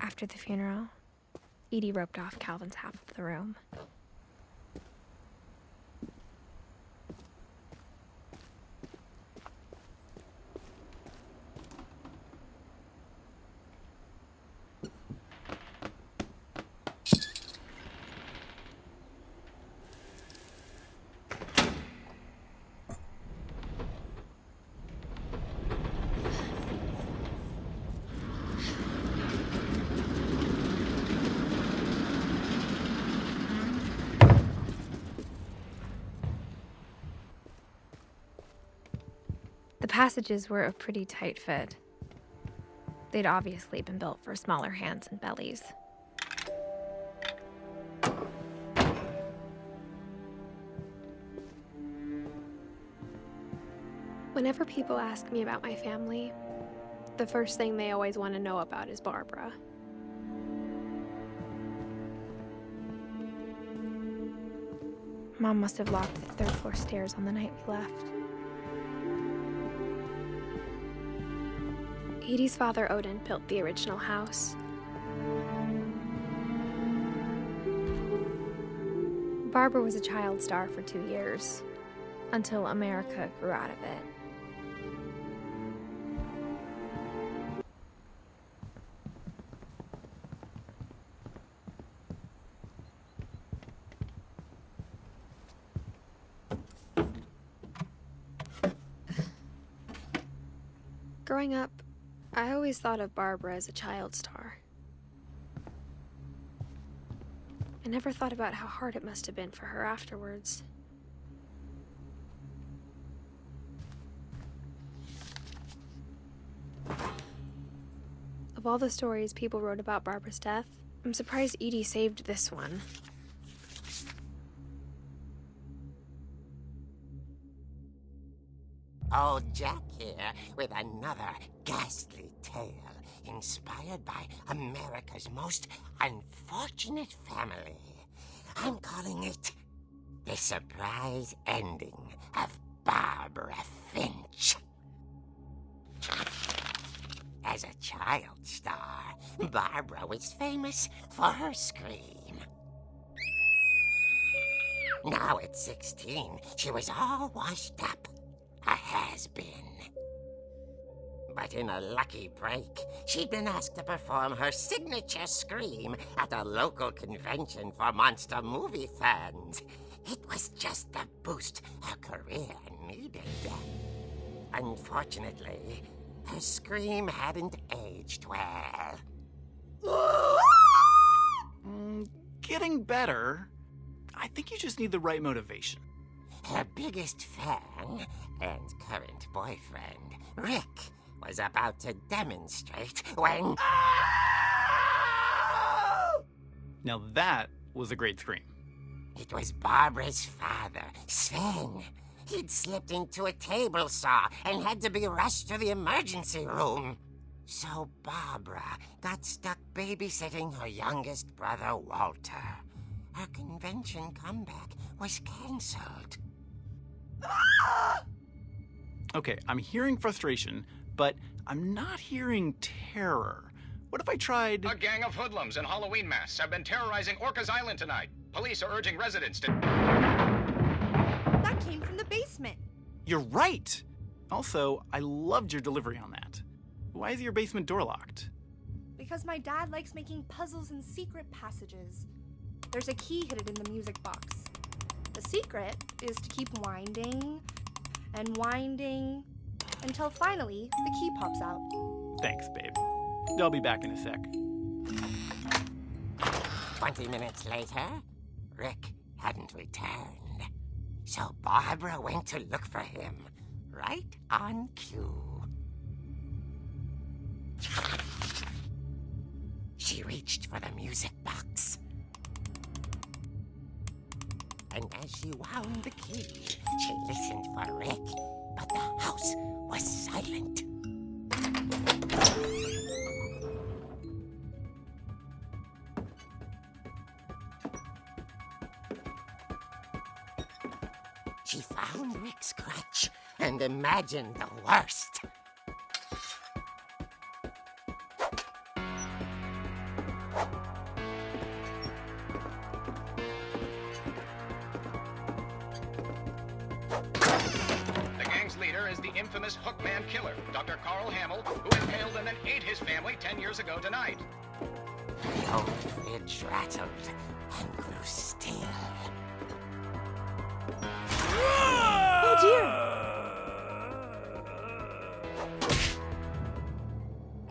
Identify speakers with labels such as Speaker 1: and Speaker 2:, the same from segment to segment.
Speaker 1: After the funeral, Edie roped off Calvin's half of the room. The passages were a pretty tight fit. They'd obviously been built for smaller hands and bellies. Whenever people ask me about my family, the first thing they always want to know about is Barbara. Mom must have locked the third floor stairs on the night we left. Edie's father, Odin, built the original house. Barbara was a child star for 2 years, until America grew out of it. Growing up, I always thought of Barbara as a child star. I never thought about how hard it must have been for her afterwards. Of all the stories people wrote about Barbara's death, I'm surprised Edie saved this one.
Speaker 2: Old Jack here with another ghastly tale inspired by America's most unfortunate family. I'm calling it The Surprise Ending of Barbara Finch. As a child star, Barbara was famous for her scream. Now at 16, she was all washed up. A has-been. But in a lucky break, she'd been asked to perform her signature scream at a local convention for monster movie fans. It was just the boost her career needed. Unfortunately, her scream hadn't aged well.
Speaker 3: Getting better. I think you just need the right motivation.
Speaker 2: Her biggest fan and current boyfriend, Rick, was about to demonstrate when...
Speaker 3: Now that was a great scream.
Speaker 2: It was Barbara's father, Sven. He'd slipped into a table saw and had to be rushed to the emergency room. So Barbara got stuck babysitting her youngest brother, Walter. Her convention comeback was cancelled.
Speaker 3: Okay, I'm hearing frustration, but I'm not hearing terror. What if I tried...
Speaker 4: A gang of hoodlums in Halloween masks have been terrorizing Orcas Island tonight. Police are urging residents to...
Speaker 5: That came from the basement.
Speaker 3: You're right! Also, I loved your delivery on that. Why is your basement door locked?
Speaker 5: Because my dad likes making puzzles and secret passages. There's a key hidden in the music box. The secret is to keep winding and winding until finally the key pops out.
Speaker 3: Thanks, babe. I'll be back in a sec.
Speaker 2: 20 minutes later, Rick hadn't returned. So Barbara went to look for him, right on cue. She reached for the music box. And as she wound the key, she listened for Rick, but the house was silent. She found Rick's crutch and imagined the worst.
Speaker 4: is the infamous Hookman killer, Dr. Carl Hamill, who impaled and then ate his family 10 years ago tonight.
Speaker 2: The old fridge rattled and grew still.
Speaker 1: Oh dear!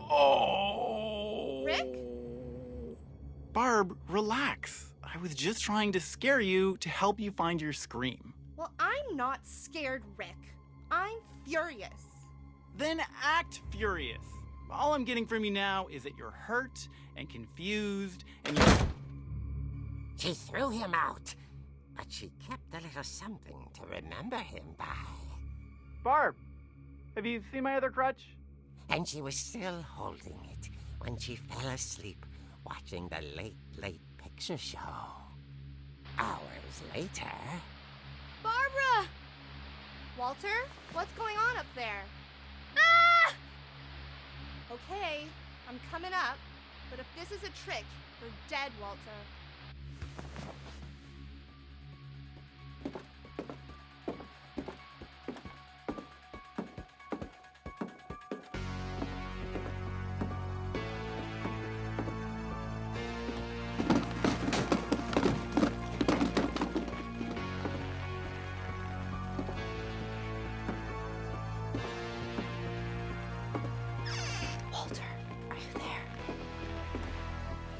Speaker 3: Oh!
Speaker 5: Rick?
Speaker 3: Barb, relax. I was just trying to scare you to help you find your scream.
Speaker 5: Well, I'm not scared, Rick. I'm furious.
Speaker 3: Then act furious. All I'm getting from you now is that you're hurt and confused and you're...
Speaker 2: She threw him out, but she kept a little something to remember him by.
Speaker 3: Barb, have you seen my other crutch?
Speaker 2: And she was still holding it when she fell asleep watching the late picture show. Hours later...
Speaker 5: Barbara! Walter, what's going on up there? Ah! Okay, I'm coming up, but if this is a trick, you're dead, Walter.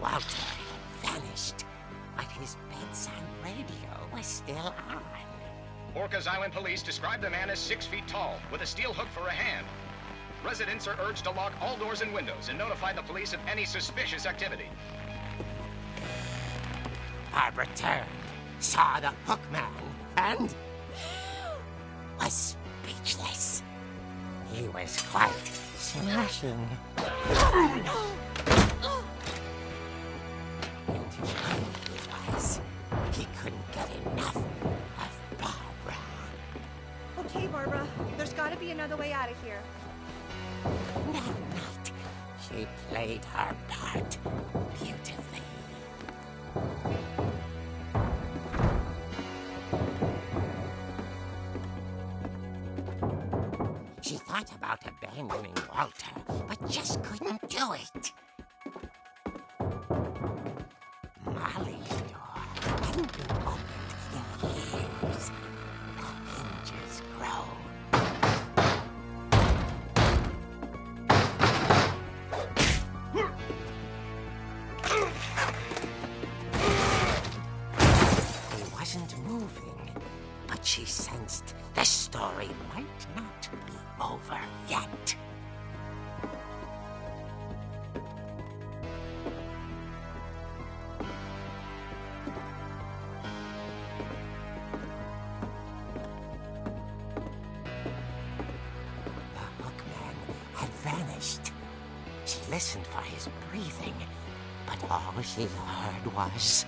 Speaker 2: Walter had vanished, but his bedside radio was still on.
Speaker 4: Orcas Island police describe the man as 6 feet tall, with a steel hook for a hand. Residents are urged to lock all doors and windows and notify the police of any suspicious activity.
Speaker 2: Barbara turned, saw the hook man, and was speechless. He was quite smashing. And who he was, he couldn't get enough of Barbara.
Speaker 5: Okay, Barbara, there's gotta be another way out of here.
Speaker 2: That night, she played her part beautifully. She thought about abandoning Walter, but just couldn't do it. Molly's door hadn't been opened in years. The hinges groaned. He wasn't moving, but she sensed the story might not be over yet. The hookman had vanished. She listened for his breathing, but all she heard was...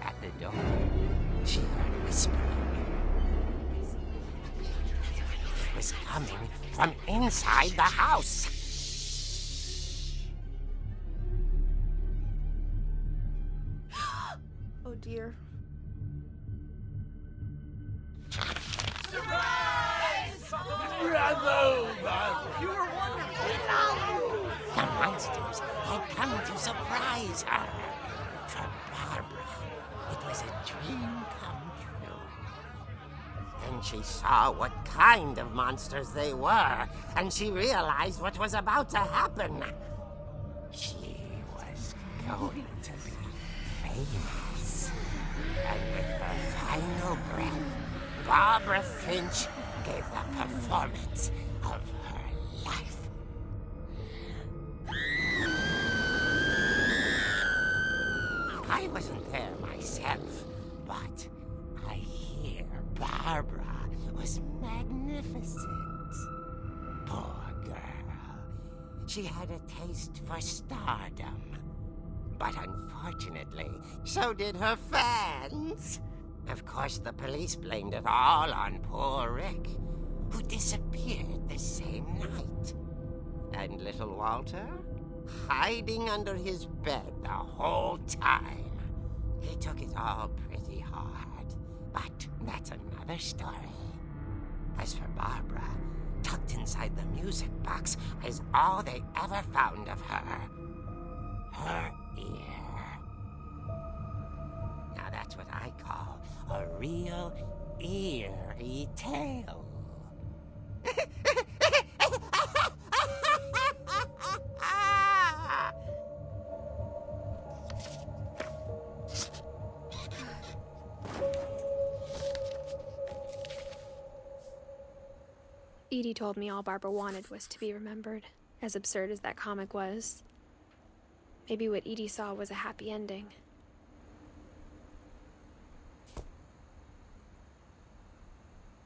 Speaker 2: At the door, she heard whispering. It was coming from inside the house.
Speaker 5: Oh dear.
Speaker 2: The monsters had come to surprise her. For Barbara, it was a dream come true. Then she saw what kind of monsters they were, and she realized what was about to happen. She was going to be famous. And with her final breath, Barbara Finch gave the performance of her life. I wasn't there myself, but I hear Barbara was magnificent. Poor girl. She had a taste for stardom. But unfortunately, so did her fans. Of course, the police blamed it all on poor Rick, who disappeared the same night. And little Walter? hiding under his bed the whole time. He took it all pretty hard, but that's another story. As for Barbara, tucked inside the music box is all they ever found of her. Her ear. Now that's what I call a real eerie tale.
Speaker 1: Edie told me all Barbara wanted was to be remembered, as absurd as that comic was. Maybe what Edie saw was a happy ending.